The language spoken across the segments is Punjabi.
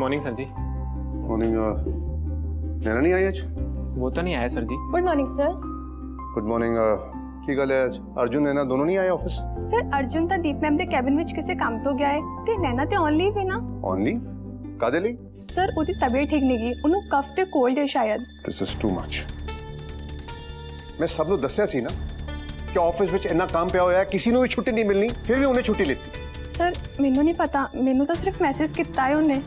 Morning sir ji. Morning. Naina नहीं आई आज? वो तो नहीं आया sir ji. Good morning sir. Good morning. ਕੀ ਗੱਲ ਹੈ ਅੱਜ ਅਰਜੁਨ ਨੈਨਾ ਦੋਨੋਂ ਨਹੀਂ ਆਏ ਆਫਿਸ? ਸਰ ਅਰਜੁਨ ਤਾਂ ਦੀਪ ਮੈਮ ਦੇ ਕੈਬਿਨ ਵਿੱਚ ਕਿਸੇ ਕੰਮ ਤੋਂ ਗਿਆ ਹੈ ਤੇ ਨੈਨਾ ਤੇ ਔਨ ਲੀਵ ਹੈ ਨਾ। On leave? ਕਾਦੇ ਲਈ? ਸਰ ਉਹਦੀ ਤਬੀਅਤ ਠੀਕ ਨਹੀਂ ਗਈ, ਉਹਨੂੰ ਕਫ ਤੇ ਕੋਲਡ ਹੈ ਸ਼ਾਇਦ। This is too much. ਮੈਂ ਸਭ ਨੂੰ ਦੱਸਿਆ ਸੀ ਨਾ ਕਿ ਆਫਿਸ ਵਿੱਚ ਇੰਨਾ ਕੰਮ ਪਿਆ ਹੋਇਆ ਹੈ, ਕਿਸੇ ਨੂੰ ਵੀ ਛੁੱਟੀ ਨਹੀਂ ਮਿਲਣੀ, ਫਿਰ ਵੀ ਉਹਨੇ ਛੁੱਟੀ ਲਿੱਤੀ। ਸਰ ਮੈਨੂੰ ਨਹੀਂ ਪਤਾ, ਮੈਨੂੰ ਤਾਂ ਸਿਰਫ ਮੈਸੇਜ ਕੀਤਾ ਹੈ ਉਹਨੇ।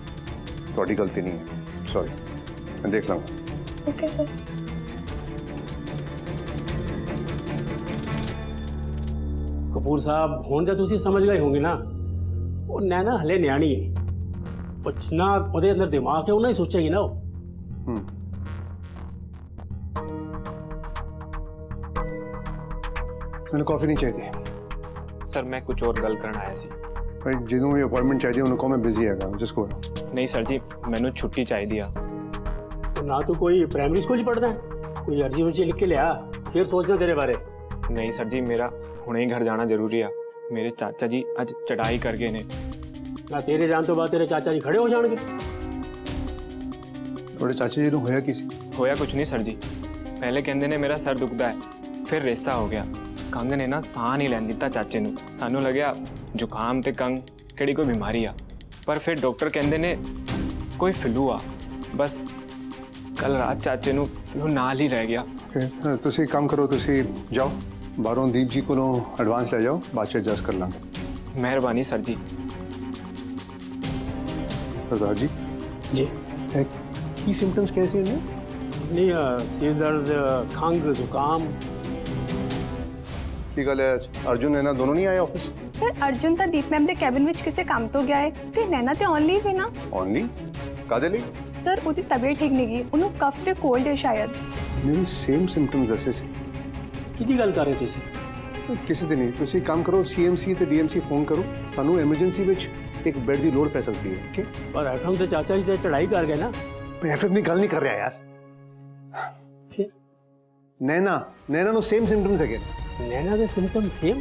ਤੁਹਾਡੀ ਗਲਤੀ ਨਹੀਂ ਹੈ, ਸੌਰੀ। ਮੈਂ ਦੇਖ ਲਾਂਗਾ। Okay sir. कपूर साहब हुण तो तुसीं समझ गए होंगे ना, वो नैना हले न्याणी है, वो जिन्ना ਉਹਦੇ अंदर दिमाग है उन्ना ही सोचेगी ना। ਮੈਨੂੰ ਕਾਫੀ ਨਹੀਂ ਚਾਹੀਦੀ सर मैं कुछ और गल करन आया सी। ਭਾਈ, ਜਿਹਨੂੰ ਵੀ ਅਪਾਇੰਟਮੈਂਟ ਚਾਹੀਦੀ ਉਹਨੂੰ ਕਹੋ ਮੈਂ ਬਿਜ਼ੀ ਹੈਗਾ, ਜਸਟ ਗੋ। नहीं सर जी, मैनू छुट्टी चाहिए आ। तो ना तू कोई प्राइमरी स्कूल च पढ़दा है, कोई अर्जी वर्जी लिख के लिया फिर सोचना तेरे बारे। नहीं सर जी, मेरा हुणे ही घर जाना जरूरी है। मेरे चाचा जी अज चढ़ाई कर गए ने। ना तेरे जान तो बाद तेरे चाचा जी खड़े हो जाएंगे। ਤੁਹਾਡੇ ਚਾਚਾ ਜੀ ਨੂੰ ਹੋਇਆ ਕੀ ਸੀ? होया कुछ नहीं सर जी। पहले कहंदे ने मेरा सर दुखदा है, फिर रेसा हो गया। कंग ने ना साह नहीं लैन दिता चाचे नू। सानू लग्या जुकाम ते कंग किहड़ी कोई बीमारी आ, पर फिर डॉक्टर कहंदे ने कोई फ्लू आ। बस कल रात चाचे नू फ्लू नाल ही रह गया। Okay, ਤੁਸੀਂ ਕੰਮ ਕਰੋ, ਤੁਸੀਂ ਜਾਓ ਬਾਹਰੋਂ ਦੀਪ ਜੀ ਕੋਲੋਂ ਐਡਵਾਂਸ ਲੈ ਜਾਓ, ਬਾਅਦ ਚ ਐਡਜਸਟ ਕਰ ਲਾਂਗੇ। मेहरबानी सर जी। ਸਰਦਾਰ ਜੀ जी ਕੀ ਸਿੰਪਟਮਸ कैसे हैं? नहीं सिर दर्द, खंग, जुकाम। ਕੀ ਗੱਲ ਹੈ ਅੱਜ ਅਰਜੁਨ ਨੈਨਾ ਦੋਨੋਂ ਨਹੀਂ ਆਏ ਆਫਿਸ? ਸਰ ਅਰਜੁਨ ਤਾਂ ਦੀਪ ਮੈਮ ਦੇ ਕੈਬਿਨ ਵਿੱਚ ਕਿਸੇ ਕੰਮ ਤੋਂ ਗਿਆ ਹੈ ਤੇ ਨੈਨਾ ਤੇ ਔਨ ਲੀਵ ਹੈ ਨਾ। On leave? ਕਾਦੇ ਲਈ? ਸਰ ਉਹਦੀ ਤਬੀਅਤ ਠੀਕ ਨਹੀਂ ਗਈ, ਉਹਨੂੰ ਕਫ ਤੇ ਕੋਲਡ ਹੈ ਸ਼ਾਇਦ। ਮੇਰੇ ਸੇਮ ਸਿੰਪਟਮਸ ਦੱਸੇ ਸੀ। किहदी गल कर रहे तुसीं? ਕਿਸੇ ਦੇ ਨਹੀਂ। ਤੁਸੀਂ ਕੰਮ ਕਰੋ, ਸੀਐਮਸੀ ਤੇ ਡੀਐਮਸੀ ਫੋਨ ਕਰੋ, ਸਾਨੂੰ ਐਮਰਜੈਂਸੀ ਵਿੱਚ ਇੱਕ ਬੈੱਡ ਦੀ ਲੋੜ ਪੈ ਸਕਦੀ ਹੈ। ਓਕੇ, पर एफएम तो चाचा जी से चढ़ाई कर गए ना। ਮੈਂ ਐਫਐਮ ਦੀ ਗੱਲ ਨਹੀਂ ਕਰ ਰਿਹਾ ਯਾਰ। फिर ਨੈਨਾ ਨੂੰ ਸੇਮ ਸਿੰਪਟਮਸ ਹੈਗੇ। नैना के सिम्पटम सेम?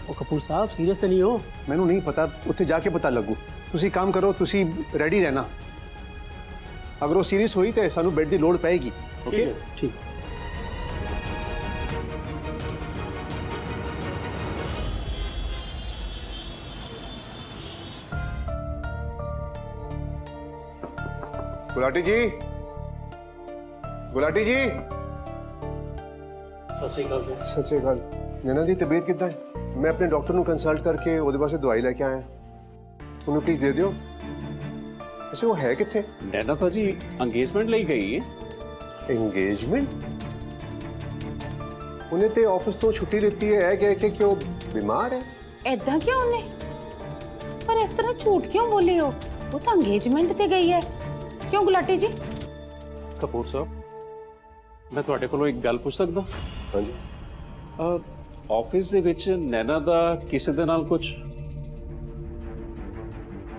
ਉਹ ਕਪੂਰ ਸਾਹਿਬ ਸੀਰੀਅਸ ਤਾਂ ਨਹੀਂ ਹੋ? ਮੈਨੂੰ ਨਹੀਂ ਪਤਾ, ਉੱਥੇ ਜਾ ਕੇ ਪਤਾ ਲੱਗੂ। ਤੁਸੀਂ ਕੰਮ ਕਰੋ, ਤੁਸੀਂ ਰੈਡੀ ਰਹਿਣਾ। ਅਗਰ ਉਹ ਸੀਰੀਅਸ ਹੋਈ ਤੇ ਸਾਨੂੰ ਬੈੱਡ ਦੀ ਲੋੜ ਪਏਗੀ। ਓਕੇ ठीक। ਗੁਲਾਟੀ ਜੀ, ਗੁਲਾਟੀ ਜੀ। ਸਤਿ ਸ਼੍ਰੀ ਅਕਾਲ ਜੀ। ਸਤਿ ਸ਼੍ਰੀ ਅਕਾਲ। ਨੈਨਾ ਦੀ ਤਬੀਅਤ ਕਿੱਦਾਂ ਹੈ? ਮੈਂ ਆਪਣੇ ਡਾਕਟਰ ਨੂੰ ਕੰਸਲਟ ਕਰਕੇ ਉਹਦੇ ਵਾਸਤੇ ਦਵਾਈ ਲੈ ਕੇ ਆਇਆ। ਉਹਨੂੰ ਪਲੀਜ਼ ਦੇ ਦਿਓ। ਵੈਸੇ ਉਹ ਹੈ ਕਿੱਥੇ? नैना तो जी एंगेजमेंट ਲਈ ਗਈ ਹੈ। ਇੰਗੇਜਮੈਂਟ? ਉਹਨੇ ਤੇ ਆਫਿਸ ਤੋਂ ਛੁੱਟੀ ਲਿੱਤੀ ਹੈ, ਇਹ ਕਹਿ ਕੇ ਕਿ ਉਹ ਬਿਮਾਰ ਹੈ। ऐदा क्यों उन्हें? पर इस तरह झूठ क्यों बोली हो? वो तो एंगेजमेंट ते गई है। क्यों गुलाटी जी? ਕਪੂਰ ਸਾਹਿਬ, ਮੈਂ ਤੁਹਾਡੇ ਕੋਲੋਂ ਇੱਕ ਗੱਲ ਪੁੱਛ ਸਕਦਾ? ਹਾਂਜੀ। ਆਫਿਸ ਦੇ ਵਿੱਚ ਨੈਨਾ ਦਾ ਕਿਸੇ ਦੇ ਨਾਲ ਕੁਝ,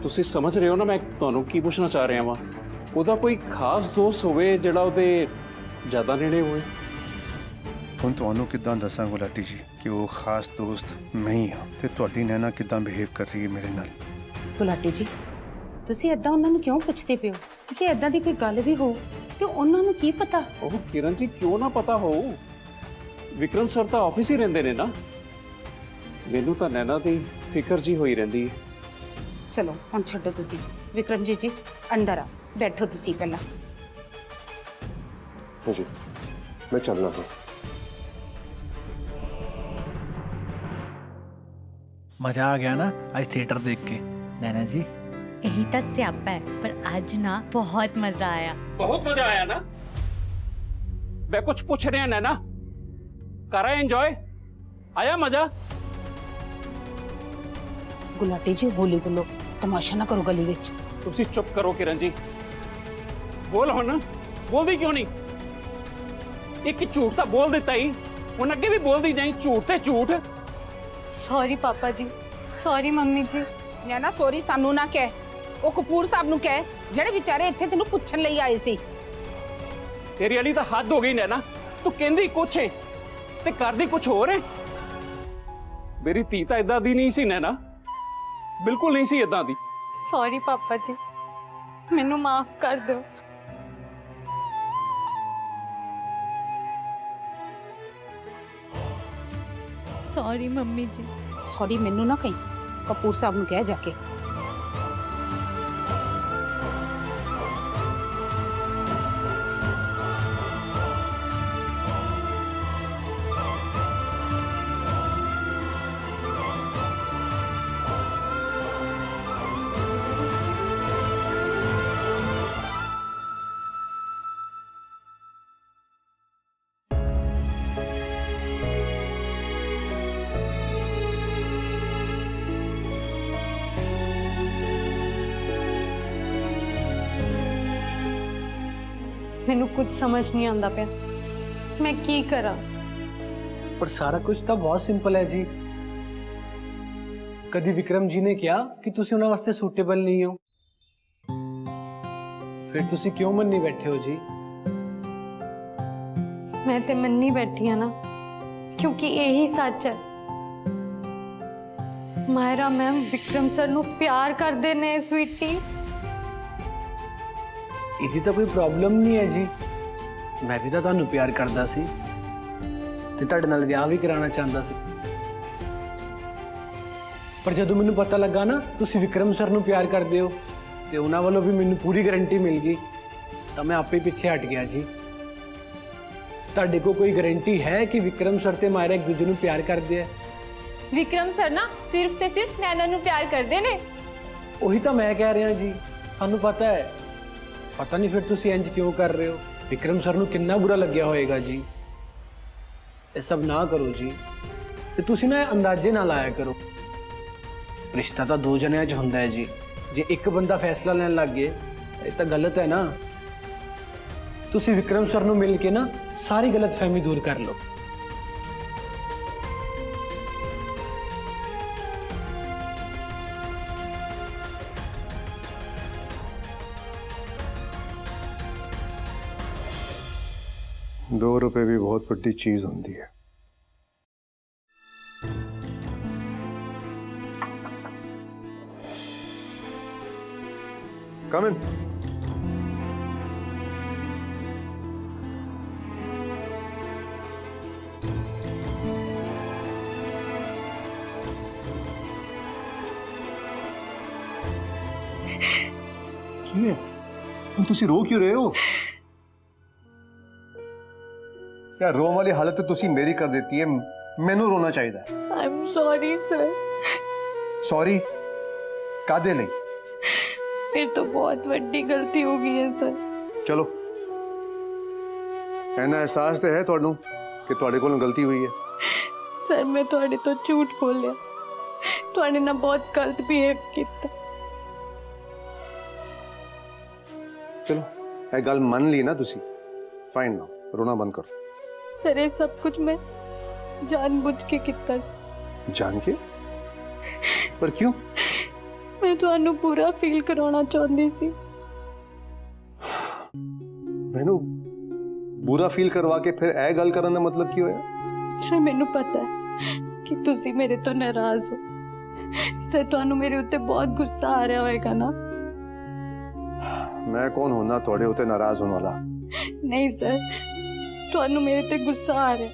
ਤੁਸੀਂ ਸਮਝ ਰਹੇ ਹੋ ਨਾ ਮੈਂ ਤੁਹਾਨੂੰ ਕੀ ਪੁੱਛਣਾ ਚਾਹ ਰਿਹਾ ਵਾਂ? ਉਹਦਾ ਕੋਈ ਖਾਸ ਦੋਸਤ ਹੋਵੇ ਜਿਹੜਾ ਉਹਦੇ ਜ਼ਿਆਦਾ ਨੇੜੇ ਹੋਵੇ? ਹੁਣ ਤੁਹਾਨੂੰ ਕਿੱਦਾਂ ਦੱਸਾਂ ਗੁਲਾਟੀ ਜੀ ਕਿ ਉਹ ਖਾਸ ਦੋਸਤ ਮੈਂ ਹੀ ਹਾਂ ਤੇ ਤੁਹਾਡੀ ਨੈਨਾ ਕਿੱਦਾਂ ਬਿਹੇਵ ਕਰ ਰਹੀ ਹੈ ਮੇਰੇ ਨਾਲ। ਗੁਲਾਟੀ ਜੀ ਤੁਸੀਂ ਐਦਾਂ ਉਹਨਾਂ ਨੂੰ ਕਿਉਂ ਪੁੱਛਦੇ ਪਿਓ? ਜੇ ਐਦਾਂ ਦੀ ਕੋਈ ਗੱਲ ਵੀ ਹੋ ਤੇ ਉਹਨਾਂ ਨੂੰ ਕੀ ਪਤਾ? ਉਹ ਕਿਰਨ ਜੀ ਕਿਉਂ ਨਾ ਪਤਾ ਹੋ, ਵਿਕਰਮ ਸਰ ਤਾਂ ਆਫਿਸ ਹੀ ਰਹਿੰਦੇ ਨੇ ਨਾ। ਮੈਨੂੰ ਤਾਂ ਨੈਨਾ ਦੀ ਫਿਕਰ ਜੀ ਹੋਈ ਰਹਿੰਦੀ ਹੈ। ਚਲੋ ਹੁਣ ਛੱਡੋ ਤੁਸੀਂ। ਵਿਕਰਮ ਜੀ ਅੰਦਰ ਆ, ਬੈਠੋ ਤੁਸੀਂ ਪਹਿਲਾਂ। जी मैं चलना हूँ। मजा आ गया ना आज थिएटर देख के नैना जी? यही तो स्यापा है, पर आज ना बहुत मजा आया। बहुत मजा आया ना? मैं कुछ पूछ रहे हैं नैना, कर रहे एंजॉय? आया मजा? ਗੁਲਾਟੀ ਜੀ ਹੌਲੀ ਬੋਲੋ, ਤਮਾਸ਼ਾ ਨਾ ਕਰੋ ਗਲੀ ਵਿੱਚ। ਤੁਸੀਂ ਚੁੱਪ ਕਰੋ ਕਿਰਨ ਜੀ। ਬੋਲ ਹੁਣ, ਬੋਲਦੀ ਕਿਉਂ ਨਹੀਂ? ਇੱਕ ਝੂਠ ਤਾਂ ਬੋਲ ਦਿੱਤਾ ਹੀ, ਹੁਣ ਅੱਗੇ ਵੀ ਬੋਲਦੀ ਜਾਈ ਝੂਠ ਤੇ ਝੂਠ। सॉरी पापा जी, सॉरी मम्मी जी। ਨੈਨਾ ਸੌਰੀ ਸਾਨੂੰ ਨਾ ਕਹਿ, ਉਹ ਕਪੂਰ ਸਾਹਿਬ ਨੂੰ ਕਹਿ ਜਿਹੜੇ ਵਿਚਾਰੇ ਇੱਥੇ ਤੈਨੂੰ ਪੁੱਛਣ ਲਈ ਆਏ ਸੀ। ਤੇਰੀ ਵਾਲੀ ਤਾਂ ਹੱਦ ਹੋ ਗਈ ਨੈਨਾ, ਤੂੰ ਕਹਿੰਦੀ ਕੁਛ ਹੈ ਤੇ ਕਰਦੀ ਕੁਛ ਹੋਰ ਹੈ। ਮੇਰੀ ਧੀ ਤਾਂ ਇਦਾਂ ਦੀ ਨਹੀਂ ਸੀ ਨੈਨਾ, ਬਿਲਕੁਲ ਨਹੀਂ ਸੀ ਇਦਾਂ ਦੀ। सॉरी पापा जी। ਮੈਨੂੰ ਮਾਫ ਕਰ ਦਿਓ। सॉरी मम्मी जी। ਸੌਰੀ ਮੈਨੂੰ ਨਾ ਕਹੀਂ, ਕਪੂਰ ਸਾਹਿਬ ਨੂੰ ਕਹਿ ਜਾ ਕੇ। ਮੈਨੂੰ ਕੁਝ ਸਮਝ ਨਹੀਂ ਆਉਂਦਾ ਪਿਆ, ਮੈਂ ਕੀ ਕਰਾਂ। पर सारा कुछ तो बहुत सिंपल है जी। कदी विक्रम जी ने कहा कि तुसी उन्हां वास्ते सूटेबल नहीं हो, फिर तुसी क्यों मन्नी बैठे हो जी? मैं ते मन्नी बैठी हाँ ना, क्योंकि यही सच है। मायरा मैम विक्रम सर नू प्यार करदे ने स्वीटी। इदी तो कोई प्रॉब्लम नहीं है जी, मैं भी तो तुहानू प्यार करदा सी ते तुहाडे नाल विआह भी कराना चाहता सी। पर जदों मैनू पता लगा ना तुसी विक्रम सर नू प्यार करदे हो ते उन्हां वालों भी मैनू पूरी गारंटी मिल गई, तो मैं आपे पीछे हट गया जी। तुहाडे को कोई गारंटी है कि विक्रम सर ते मायरा एक दूजे नू प्यार करदे है? विक्रम सर ना सिर्फ ते सिर्फ नैना नू प्यार करदे ने। ਉਹੀ ਤਾਂ ਮੈਂ ਕਹਿ ਰਿਹਾ ਜੀ, ਸਾਨੂੰ ਪਤਾ ਹੈ। ਪਤਾ ਨਹੀਂ ਫਿਰ ਤੁਸੀਂ ਇੰਜ ਕਿਉਂ ਕਰ ਰਹੇ ਹੋ? ਵਿਕਰਮ ਸਰ ਨੂੰ ਕਿੰਨਾ ਬੁਰਾ ਲੱਗਿਆ ਹੋਏਗਾ ਜੀ। ਇਹ ਸਭ ਨਾ ਕਰੋ ਜੀ, ਤੇ ਤੁਸੀਂ ਨਾ ਇਹ ਅੰਦਾਜ਼ੇ ਨਾ ਲਾਇਆ ਕਰੋ। ਰਿਸ਼ਤਾ ਤਾਂ ਦੋ ਜਣਿਆਂ 'ਚ ਹੁੰਦਾ ਹੈ ਜੀ, ਜੇ ਇੱਕ ਬੰਦਾ ਫੈਸਲਾ ਲੈਣ ਲੱਗ ਗਏ ਇਹ ਤਾਂ ਗਲਤ ਹੈ ਨਾ। ਤੁਸੀਂ ਵਿਕਰਮ ਸਰ ਨੂੰ ਮਿਲ ਕੇ ਨਾ ਸਾਰੀ ਗਲਤਫਹਿਮੀ ਦੂਰ ਕਰ ਲਓ। ₹2 भी बहुत बड़ी चीज होती है। Come in. ਕੀ ਹੈ? ਹੁਣ ਤੁਸੀਂ ਰੋ ਕਿਉਂ ਰਹੇ ਹੋ? क्या रो वाली हालत तो तुसी मेरी कर देती है, मैनू रोना चाहिए। I am sorry sir. Sorry कादे नहीं? फिर तो बहुत बड़ी गलती हो गई है सर। चलो ऐना एहसास तो है तुहानू कि तुहाडे कोलों गलती हुई है? सर मैं तुहाडे तो झूठ बोलिया, तुहाडे नाल बहुत गलत बिहेव किया। चलो ये गल मन ली ना तुसी, फाइन ना, रोना बंद करो। सर ये सब कुछ मैं जानबूझ के किया। जान के? पर क्यों? मैं तुहानू बुरा फील कराना चाहती सी। मैनू बुरा फील करवा के फिर ए गल करन दा मतलब की होया? सर मैनू पता है कि तुसी मेरे तो नाराज हो। सर तुहानू मेरे उत्ते बहुत गुस्सा आ रहा होएगा ना। मैं कौन होना तुहाडे उत्ते नाराज होने वाला? नहीं सर, तुहानू मेरे ते गुस्सा आ रहा।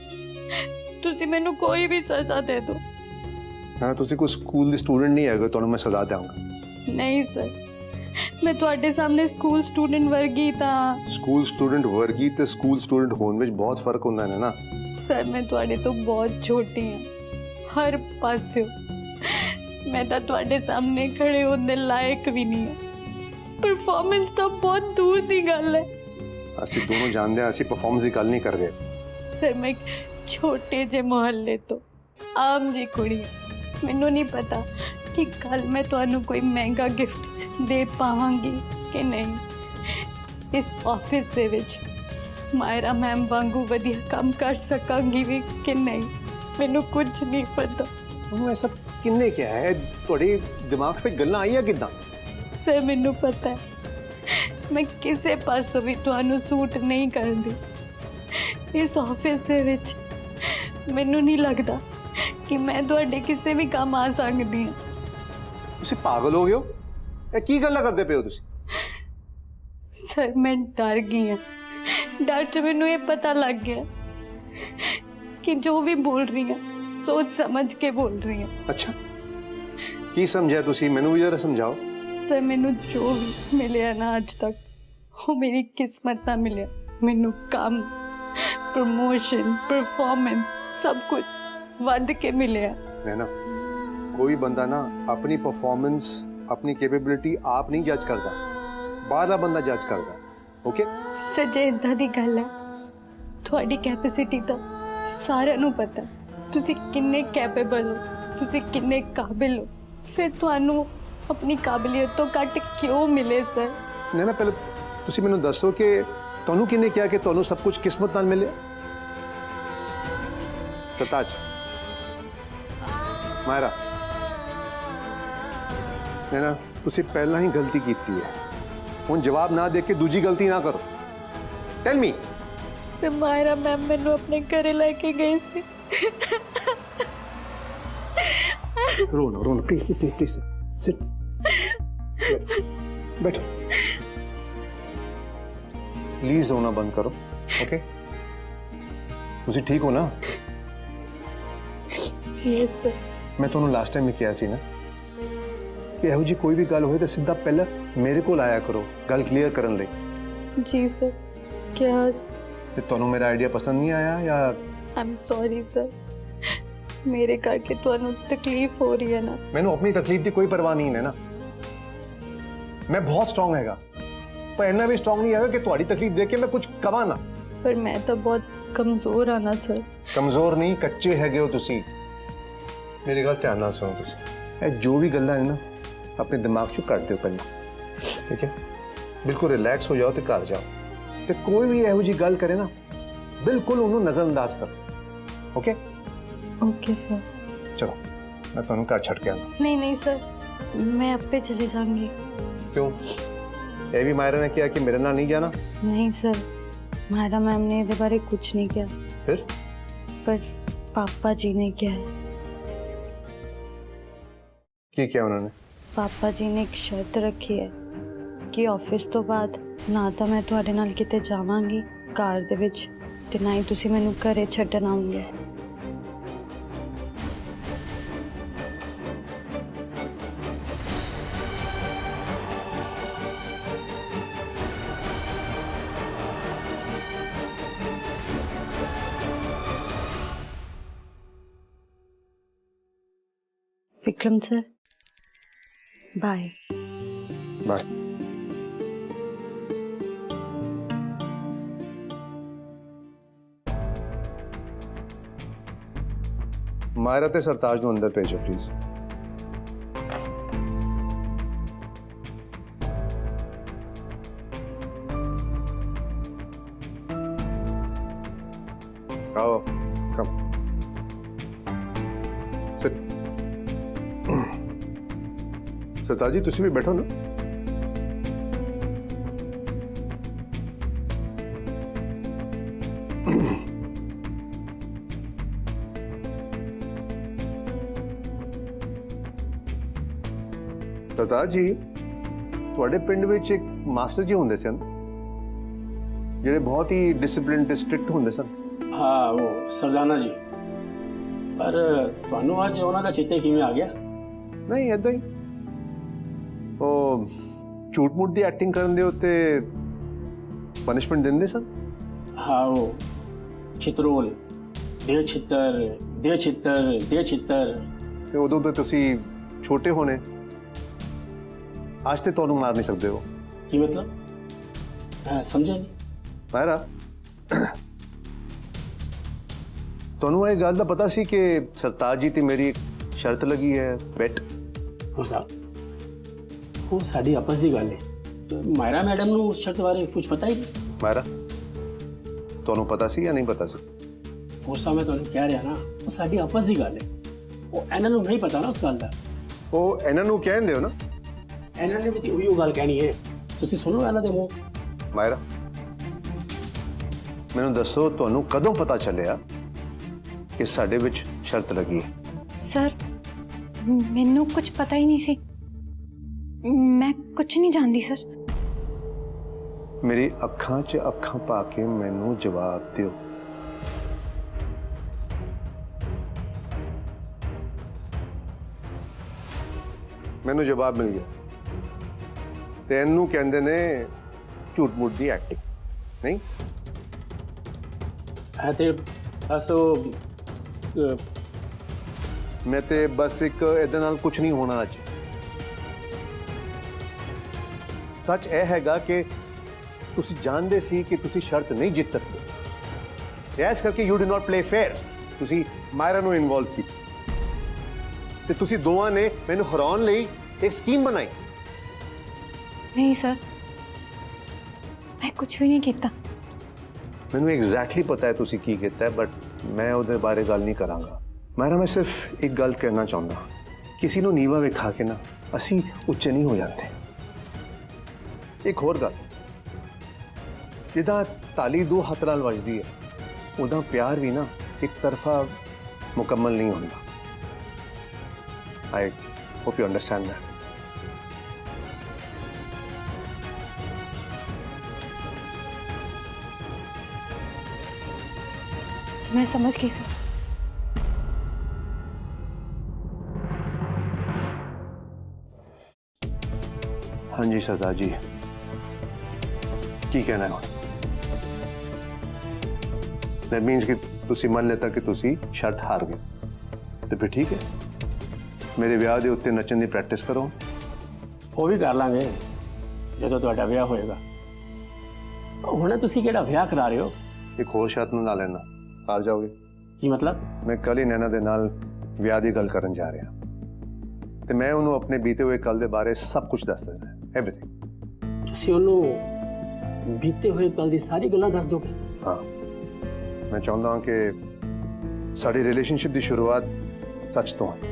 तुसी मैनू कोई भी सजा दे दो। हाँ तुसी कोई स्कूल दी स्टूडेंट नहीं है, तुहानू मैं सजा देवांगा। नहीं सर, मैं तुहाडे सामने स्कूल स्टूडेंट वर्गी तां। स्कूल स्टूडेंट वर्गी ते स्कूल स्टूडेंट होने में बहुत फर्क होता है ना। सर मैं तुहाडे तो बहुत छोटी हाँ, हर पास्यों। मैं तो तुहाडे सामने खड़े होने लायक भी नहीं है। परफॉर्मेंस तो बहुत दूर दी गल है। ਅਸੀਂ ਦੋਨੋਂ ਜਾਣਦੇ ਹਾਂ ਅਸੀਂ ਪਰਫਾਰਮੈਂਸ ਦੀ ਗੱਲ ਨਹੀਂ ਕਰ ਰਹੇ। सर मैं एक छोटे जे मोहल्ले तो आम जी कुड़ी मैनू नहीं पता कि कल मैं तुहानू कोई महंगा गिफ्ट दे पावांगी कि नहीं। इस ऑफिस दे विच मायरा मैम वांगू वधिया काम कर सकांगी भी कि नहीं, मैनू कुछ नहीं पता। ਉਹਨੂੰ ऐसा किन्ने क्या है ਤੁਹਾਡੇ दिमाग पे गल्लां आईयां किदां? सर मैनू पता है मैं किसी पासों भी तुहानू सूट नहीं करती। इस ऑफिस दे विच मैनू नहीं लगता कि मैं तुहाडे किसी भी काम आ सकती हाँ। ਤੁਸੀਂ ਪਾਗਲ ਹੋ ਗਏ ਹੋ? ਇਹ ਕੀ ਗੱਲਾਂ ਕਰਦੇ ਪਏ ਹੋ ਤੁਸੀਂ? सर मैं डर गई हाँ। डर च मैनू ये पता लग गया कि जो भी बोल रही हूँ सोच समझ के बोल रही हूँ। अच्छा की समझा तुसी, मैनू भी जरा समझाओ। सर मैनू जो भी मिले ना अज तक वो मेरी किस्मत ना मिले। मैनू काम, प्रमोशन, परफॉर्मेंस सब कुछ वध के मिले। नैना, कोई बंदा ना अपनी परफॉर्मेंस, अपनी कैपेबिलिटी आप नहीं जज करता, बाहरला बंदा जज करता। ओके सर जे इदां दी गल है, थोड़ी कैपेसिटी तो सारिਆਂ ਨੂੰ पता ਤੁਸੀਂ किन्ने कैपेबल हो, ਤੁਸੀਂ किन्ने काबिल हो, फिर ਤੁਹਾਨੂੰ अपनी काबिलियत तो घट क्यों मिले सर? नैना, पहले तुसी मैनू दसो कि ਤੁਹਾਨੂੰ किन्ने किया कि ਤੁਹਾਨੂੰ सब कुछ किस्मत नाल मिले? सरताज, मायरा, नैना, तुसी पहला ही गलती की है, हुण जवाब ना दे के दूजी गलती ना करो। Tell me. मायरा मैम मैनू अपने घरे लेके गए थे। रोना प्लीज प्लीज प्लीज सिट, बैठो। प्लीज रोना बंद करो। ओके तुसी ठीक हो ना? Yes sir. मैं तुहानू लास्ट टाइम भी कहा सी ना कि ਇਹੋ जी कोई भी गल होए तो सीधा पहले मेरे को आया करो गल क्लीयर करन लई। जी सर। क्या? ते तुहानू मेरा आइडिया पसंद नहीं आया या? आई एम सॉरी सर, मेरे करके तुहानू तकलीफ हो रही है ना। मैनू अपनी तकलीफ की कोई परवाह नहीं है ना। मैं बहुत स्ट्रांग हैगा, पर इन्ना भी स्ट्रांग नहीं हैगा कि तुहाडी तकलीफ देख के मैं कुछ कवां ना। पर मैं तो बहुत कमजोर हाँ ना सर। कमजोर नहीं, कच्चे हैगे हो तुसी। मेरी गल ध्यान नाल सुनो तुसी। ਇਹ जो भी गल्लां है ना अपने दिमाग चो कट दो पहले, ठीक है? बिल्कुल रिलैक्स हो जाओ तो घर जाओ, तो कोई भी ਇਹੋ जी गल करे ना बिल्कुल उन्होंने नजरअंदाज करो। Okay okay sir. चलो मैं तुहानू घर छड़ के आना। नहीं नहीं सर, मैं आपे चले जाऊंगी। क्यों? ये भी मायरा ने किया कि मेरे नाल नहीं जाना? नहीं सर, मायरा मैम ने इहदे बारे कुछ नहीं किया, फिर पर पापा जी ने किया है। की किया उन्होंने? पापा जी ने एक शर्त रखी है कि ऑफिस तो बाद ना तो मैं तुहाडे नाल किते जावांगी कार दे विच, ते ना ही तुसी मैनू घरे छड्डण आओगे। Vikram sir, bye. Bye. Myra ते सरताज नू अंदर भेजो प्लीज। आओ, कम सिट। सरताज जी तुसी भी बैठो ना। सरताज जी ਤੁਹਾਡੇ ਪਿੰਡ ਵਿੱਚ ਇੱਕ ਮਾਸਟਰ ਜੀ ਹੁੰਦੇ ਸਨ ਜਿਹੜੇ ਬਹੁਤ ਹੀ ਡਿਸਪਲਿਨ ਤੇ ਸਟ੍ਰਿਕਟ ਹੁੰਦੇ ਸਨ। हाँ वो सरदाना जी, पर ਤੁਹਾਨੂੰ ਅੱਜ ਉਹਨਾਂ ਦਾ ਚੇਤੇ ਕਿਵੇਂ ਆ ਗਿਆ? ਨਹੀਂ ਏਦਾਂ ਹੀ ਉਹ ਝੂਠ ਮੂਠ ਦੀ ਐਕਟਿੰਗ ਕਰਨ ਦੇ ਉੱਤੇ ਪਨਿਸ਼ਮੈਂਟ ਦਿੰਦੇ ਸਨ। हाँ वो चित्रोल, दे छितर दे छितर दे छितर। ਤੇ ਉਦੋਂ ਤੇ ਤੁਸੀਂ ਛੋਟੇ ਹੋਣੇ, ਅੱਜ ਤੇ ਤੁਹਾਨੂੰ ਮਾਰ ਨਹੀਂ ਸਕਦੇ ਹੋ। ਕੀ मतलब? ਸਮਝਿਆ ਨਹੀਂ। ਮਾਇਰਾ ਤੁਹਾਨੂੰ ਇਹ ਗੱਲ ਦਾ ਪਤਾ ਸੀ ਕਿ ਸਰਤਾਜ ਜੀ ਤੇ ਮੇਰੀ ਇੱਕ ਸ਼ਰਤ ਲੱਗੀ ਹੈ ਬੈਟ? ਹੋਰ ਸਾਹਿਬ ਉਹ ਸਾਡੀ ਆਪਸ ਦੀ ਗੱਲ ਹੈ। ਮਾਇਰਾ ਮੈਡਮ ਨੂੰ ਉਸ ਸ਼ਰਤ ਬਾਰੇ ਕੁਝ ਪਤਾ ਹੀ ਨਹੀਂ। ਮਾਇਰਾ ਤੁਹਾਨੂੰ ਪਤਾ ਸੀ ਜਾਂ ਨਹੀਂ ਪਤਾ ਸੀ? ਹੋਰ ਸਾਹਿਬ ਮੈਂ ਤੁਹਾਨੂੰ ਕਹਿ ਰਿਹਾ ਨਾ, ਉਹ ਸਾਡੀ ਆਪਸ ਦੀ ਗੱਲ ਹੈ। ਉਹ ਇਹਨਾਂ ਨੂੰ ਨਹੀਂ ਪਤਾ ਨਾ ਉਸ ਗੱਲ ਦਾ। ਉਹ ਇਹਨਾਂ ਨੂੰ ਕਹਿੰਦੇ ਹੋ ਨਾ? ਇਹਨਾਂ ਨੇ ਵੀ ਉਹੀ ਗੱਲ ਕਹਿਣੀ ਹੈ, ਤੁਸੀਂ ਸੁਣੋ ਇਹਨਾਂ ਦੇ ਮੂੰਹ। ਮਾਇਰਾ ਮੈਨੂੰ ਦੱਸੋ ਤੁਹਾਨੂੰ ਕਦੋਂ ਪਤਾ ਚੱਲਿਆ ਕਿ ਸਾਡੇ ਵਿੱਚ ਸ਼ਰਤ ਲੱਗੀ ਹੈ? सर मैनू कुछ पता ही नहीं सी, मैं कुछ नहीं जानती सर। ਮੇਰੀ ਅੱਖਾਂ 'ਚ ਅੱਖਾਂ ਪਾ ਕੇ ਮੈਨੂੰ ਜਵਾਬ ਦਿਓ। ਮੈਨੂੰ ਜਵਾਬ ਮਿਲ ਗਿਆ। ਤੈਨੂੰ ਕਹਿੰਦੇ ਨੇ ਝੂਠ ਮੂਠ ਦੀ ਐਕਟਿੰਗ, ਨਹੀਂ? ਹੈ ਤੇ ਬਸ ਉਹ ਮੈਂ ਤੇ ਬਸ ਇੱਕ ਇਹਦੇ ਨਾਲ ਕੁਝ ਨਹੀਂ ਹੋਣਾ ਅੱਜ। ਸੱਚ ਇਹ ਹੈਗਾ ਕਿ ਤੁਸੀਂ ਜਾਣਦੇ ਸੀ ਕਿ ਤੁਸੀਂ ਸ਼ਰਤ ਨਹੀਂ ਜਿੱਤ ਸਕਦੇ, ਤੇ ਇਸ ਕਰਕੇ you do not play fair. ਤੁਸੀਂ ਮਾਇਰਾ ਨੂੰ ਇਨਵੋਲਵ ਕੀਤਾ ਤੇ ਤੁਸੀਂ ਦੋਵਾਂ ਨੇ ਮੈਨੂੰ ਹਰਾਉਣ ਲਈ ਇੱਕ ਸਕੀਮ ਬਣਾਈ। ਨਹੀਂ ਸਰ, ਮੈਂ ਕੁਝ ਵੀ ਨਹੀਂ ਕੀਤਾ। ਮੈਨੂੰ ਐਗਜ਼ੈਕਟਲੀ ਪਤਾ ਹੈ ਤੁਸੀਂ ਕੀ ਕੀਤਾ ਹੈ, ਬਟ ਮੈਂ ਉਹਦੇ ਬਾਰੇ ਗੱਲ ਨਹੀਂ ਕਰਾਂਗਾ। ਮਾਇਰਾ, ਮੈਂ ਸਿਰਫ ਇੱਕ ਗੱਲ ਕਹਿਣਾ ਚਾਹੁੰਦਾ, ਕਿਸੇ ਨੂੰ ਨੀਵਾ ਵਿਖਾ ਕੇ ਨਾ ਅਸੀਂ ਉੱਚੇ ਨਹੀਂ ਹੋ ਜਾਂਦੇ। ਇੱਕ ਹੋਰ ਗੱਲ, ਜਿੱਦਾਂ ਤਾਲੀ ਦੋ ਹੱਥ ਨਾਲ ਵੱਜਦੀ ਹੈ, ਉਦਾਂ ਪਿਆਰ ਵੀ ਨਾ ਇੱਕ ਤਰਫਾ ਮੁਕੰਮਲ ਨਹੀਂ ਹੁੰਦਾ। I hope you understand that. मैं समझ गई सर। हाँ जी सरदार जी, की कहना है? दैट मीन्स कि तुसी मान लेता कि तुसी शर्त हार गए, तो फिर ठीक है, मेरे विआह दे उत्ते नचन की प्रैक्टिस करो। ਉਹ ਵੀ ਕਰ ਲਾਂਗੇ ਜਦੋਂ ਤੁਹਾਡਾ ਵਿਆਹ ਹੋਏਗਾ। ਹੁਣ ਤੁਸੀਂ ਕਿਹੜਾ ਵਿਆਹ ਕਰਾ ਰਹੇ ਹੋ? एक होर शर्त ना लेना, हार जाओगे। ਕੀ ਮਤਲਬ? मैं कल ही नैना दे नाल विआह दी गल करन जा रहा, ते मैं उन्होंने अपने बीते हुए कल दे बारे सब कुछ दस देना, एवरीथिंग। ਤੁਸੀਂ ਉਹਨੂੰ ਬੀਤੇ ਹੋਏ ਕੱਲ ਦੀ ਸਾਰੀ ਗੱਲਾਂ ਦੱਸ ਦੋਗੇ? हाँ, मैं चाहता हूँ कि साड़ी रिलेशनशिप की शुरुआत सच तो है।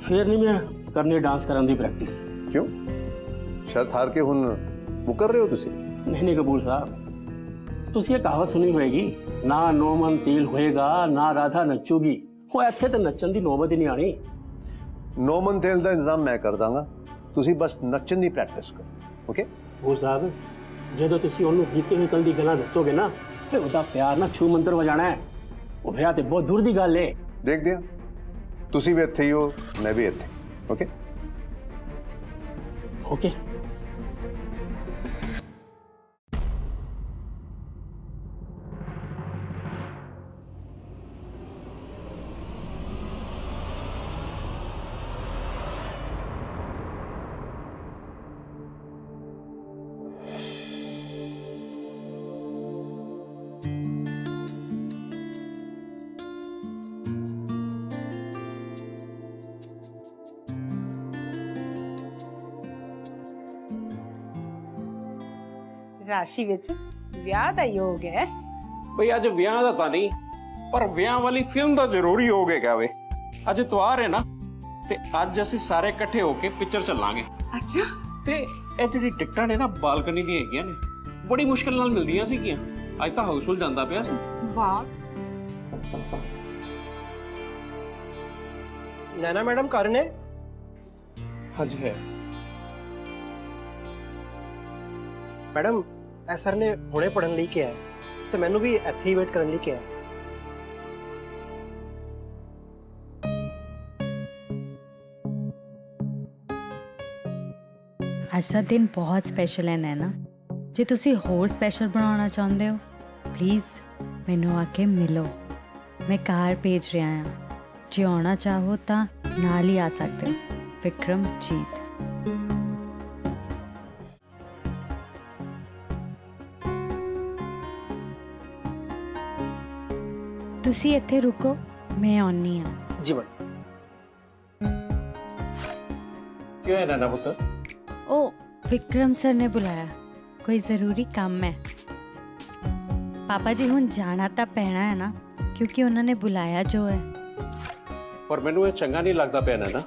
ਫਿਰ ਨਹੀਂ ਮੈਂ ਕਰਨੀ ਡਾਂਸ ਕਰਨ ਦੀ ਪ੍ਰੈਕਟਿਸ। क्यों? शर्त हार के हुन मुकर रहे हो तुसी? ਨਹੀਂ ਨਹੀਂ ਕਪੂਰ ਸਾਹਿਬ, ਤੁਸੀਂ ਇਹ ਕਹਾਵਤ ਸੁਣੀ ਹੋਏਗੀ, ਨਾ ਨੋਮਨ ਤੇਲ ਹੋਏਗਾ ਨਾ ਰਾਧਾ ਨੱਚੂਗੀ। ਉਹ ਇੱਥੇ ਤਾਂ ਨੱਚਣ ਦੀ ਨੌਬਤ ਹੀ ਨਹੀਂ ਆਣੀ। नोमन तेल का इंतजाम मैं कर दांगा, तुसी बस नचन की प्रैक्टिस करो, ओके? ਕਪੂਰ ਸਾਹਿਬ, ਜਦੋਂ ਤੁਸੀਂ ਉਹਨੂੰ ਬੀਤੇ ਹੋਏ ਕੱਲ ਦੀ ਗੱਲਾਂ ਦੱਸੋਗੇ ਨਾ, ਫਿਰ ਉਹਦਾ ਪਿਆਰ ਨਾ ਛੂ ਮੰਤਰ ਹੋ ਜਾਣਾ ਹੈ। ਉਹ ਵਿਆਹ ਤੇ ਬਹੁਤ ਦੂਰ ਦੀ ਗੱਲ ਏ। देख दिया, तुसी भी इत्थे ही हो, मैं भी इत्थे, ओके? ਓਕੇ। ਰਾਸ਼ੀ ਵਿੱਚ ਵਿਆਹ ਦਾ ਯੋਗ ਹੈ। ਬਈ ਅੱਜ ਵਿਆਹ ਦਾ ਤਾਂ ਨਹੀਂ, ਪਰ ਵਿਆਹ ਵਾਲੀ ਫਿਲਮ ਦਾ ਜ਼ਰੂਰੀ ਹੋ ਗਿਆ ਵੇ। ਅੱਜ ਇਤਵਾਰ ਹੈ ਨਾ, ਤੇ ਅੱਜ ਅਸੀਂ ਸਾਰੇ ਇਕੱਠੇ ਹੋ ਕੇ ਪਿਕਚਰ ਚੱਲਾਂਗੇ। ਅੱਛਾ। ਤੇ ਇਹ ਜਿਹੜੀ ਟਿਕਟਾਂ ਨੇ ਨਾ ਬਾਲਕਨੀ ਦੀਆਂ ਹੈਗੀਆਂ ਨੇ, ਬੜੀ ਮੁਸ਼ਕਲ ਨਾਲ ਮਿਲਦੀਆਂ ਸੀਗੀਆਂ। ਅੱਜ ਤਾਂ ਹਾਊਸਫੁੱਲ ਜਾਂਦਾ ਪਿਆ ਸੀ। ਵਾਹ। नैना मैडम घर ने? हाँ जी है मैडम। ਇਹ ਸਰ ਨੇ ਹੁਣੇ ਪੜਨ ਲਈ ਕਿਹਾ ਤੇ ਮੈਨੂੰ ਵੀ ਇੱਥੇ ਹੀ ਵੇਟ ਕਰਨ ਲਈ ਕਿਹਾ। ਅੱਜ ਦਾ ਦਿਨ ਬਹੁਤ ਸਪੈਸ਼ਲ ਹੈ ਨੈਨਾ। ਜੇ ਤੁਸੀਂ ਹੋਰ ਸਪੈਸ਼ਲ ਬਣਾਉਣਾ ਚਾਹੁੰਦੇ ਹੋ, ਪਲੀਜ਼ ਮੈਨੂੰ ਆ ਕੇ ਮਿਲੋ। ਮੈਂ ਕਾਰ ਭੇਜ ਰਿਹਾ ਹਾਂ, ਜੇ ਆਉਣਾ ਚਾਹੋ ਤਾਂ ਨਾਲ ਹੀ ਆ ਸਕਦੇ ਹੋ। ਵਿਕਰਮਜੀਤ। ਤੁਸੀਂ ਇੱਥੇ ਰੁਕੋ, ਮੈਂ ਆਉਣੀ ਹਾਂ। जी मैडम। ਕਿਉਂ ਹੈ ਨਾ ਪੁੱਤ? ਉਹ ਵਿਕਰਮ ਸਰ ਨੇ ਬੁਲਾਇਆ, ਕੋਈ ਜ਼ਰੂਰੀ ਕੰਮ ਹੈ। ਪਾਪਾ ਜੀ ਹੁਣ ਜਾਣਾ ਤਾਂ ਪੈਣਾ ਹੈ ਨਾ, ਕਿਉਂਕਿ ਉਹਨਾਂ ਨੇ ਬੁਲਾਇਆ ਜੋ ਹੈ। ਪਰ ਮੈਨੂੰ ਇਹ ਚੰਗਾ ਨਹੀਂ ਲੱਗਦਾ ਪਿਆ ਨਾ।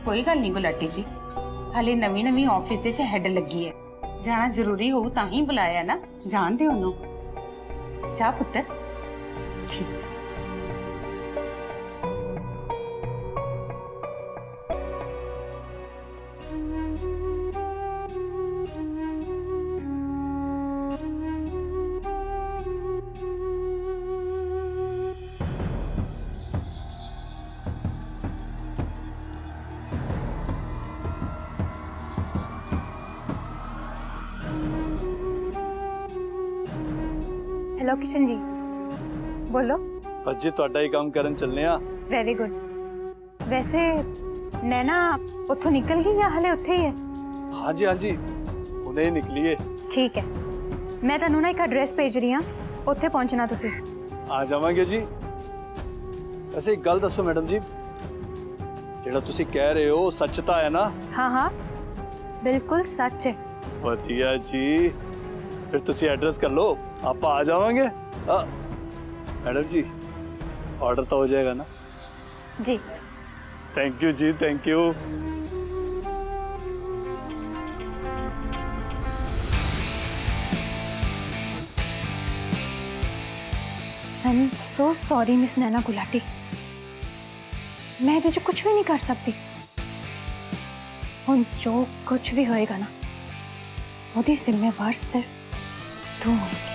ਕੋਈ ਗੱਲ ਨਹੀਂ ਗੁਲਾਟੀ ਜੀ, ਹਲੇ ਨਵੀਂ ਨਵੀਂ ਆਫਿਸ ਵਿੱਚ ਹੈਡ ਲੱਗੀ ਹੈ, ਜਾਣਾ ਜ਼ਰੂਰੀ ਹੋਊ ਤਾਂ ਹੀ ਬੁਲਾਇਆ ਨਾ, ਜਾਣਦੇ ਉਹਨੂੰ। ਜਾ ਪੁੱਤਰ। ਠੀਕ। हेलो किशन जी, बोलो। बस जी ਤੁਹਾਡਾ ਹੀ ਕੰਮ ਕਰਨ ਚੱਲਨੇ ਆ। Very good. वैसे नैना उत्थों निकल गई या हले उत्थे ही है? हाँ जी ਹੁਣੇ ਹੀ ਨਿਕਲੀ ਏ। ठीक है, मैं ਤੁਹਾਨੂੰ ਨਾ ਇੱਕ ਐਡਰੈਸ ਭੇਜ ਰਹੀ ਹਾਂ, ਉੱਥੇ ਪਹੁੰਚਣਾ ਤੁਸੀਂ। ਆ ਜਾਵਾਂਗੇ ਜੀ। ਵੈਸੇ ਇੱਕ ਗੱਲ ਦੱਸੋ ਮੈਡਮ ਜੀ, ਜਿਹੜਾ ਤੁਸੀਂ ਕਹਿ ਰਹੇ ਹੋ ਸੱਚ ਤਾਂ ਹੈ ਨਾ? हाँ हाँ बिल्कुल सच है। ਵਧੀਆ ਜੀ, ਫਿਰ ਤੁਸੀਂ ਐਡਰੈਸ ਕਰ ਲਓ, ਆਪਾਂ ਆ ਜਾਵਾਂਗੇ। मैडम जी ऑर्डर तो हो जाएगा ना? जी थैंक यू जी, thank you. I am so sorry miss Naina Gulati, मैं ਇਹਦੇ 'ਚ कुछ भी नहीं कर सकती। ਹੁਣ जो कुछ भी होएगा ना, ਉਹਦੀ ਜ਼ਿੰਮੇਵਾਰ सिर्फ तू होएगी।